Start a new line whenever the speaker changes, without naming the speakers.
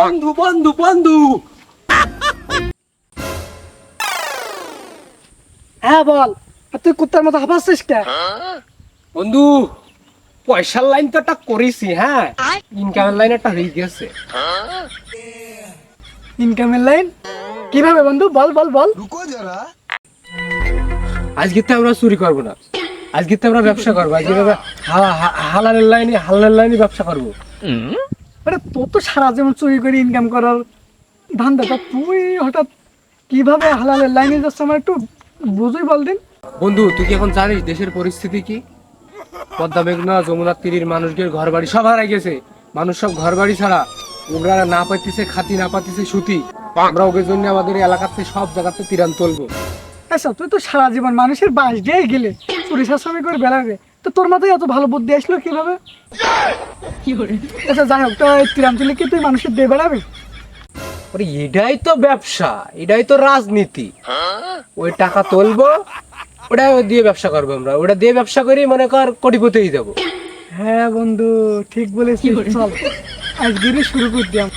বন্ধু বন্ধু বন্ধু।
হ্যাঁ বল, আর তুই কুত্তার মতো হাঁপাচ্ছিস কে?
বন্ধু পয়সার লাইন তো একটা করেছি, হ্যাঁ ইনকামের লাইন একটা হয়ে গেছে।
ইনকামের লাইন কিভাবে বন্ধু? বল বল বল।
আজকে তো আমরা চুরি করবো না, আজকে তো আমরা ব্যবসা করবো, আজকে আমরা হালালের লাইনে ব্যবসা করবো।
আরে তোর তো সারা জীবন চুরি করে ইনকাম করার ধান্দা, তা তুই হঠাৎ কিভাবে হালালের লাইনে যাচ্ছে আমার একটু বুঝুই বল দিন।
বন্ধু তুই কি এখন জানিস দেশের পরিস্থিতি কি? পদ্মা মেঘনা যমুনা তীরের মানুষদের ঘর বাড়ি সব হারাই গেছে। মানুষ সব ঘর বাড়ি ছাড়া, ওরা না পাইতেছে খাতি, না পাইতেছে সুতি। আমরা ওদের জন্য আমাদের এলাকাতে সব জায়গাতে তিরান তুলবো।
আচ্ছা তুই তো সারা জীবন মানুষের বাস দিয়ে গেলে চুরি চাষামি করে বেড়াবে, তো তোর মাথায় এত ভালো বুদ্ধি আসলো কিভাবে? আচ্ছা যাই হোক, তো তিরাম তুলে কি তুই মানুষের দিয়ে বেড়াবি?
ওরে এটাই তো ব্যবসা, এটাই তো রাজনীতি। ওই টাকা তুলবো, ওটা দিয়ে ব্যবসা করবো আমরা, ওটা দিয়ে ব্যবসা করি মনে কর কোটিপতি হয়ে যাবো।
হ্যাঁ বন্ধু ঠিক বলেছিস, চল আজকেরই শুরু করে দিলাম।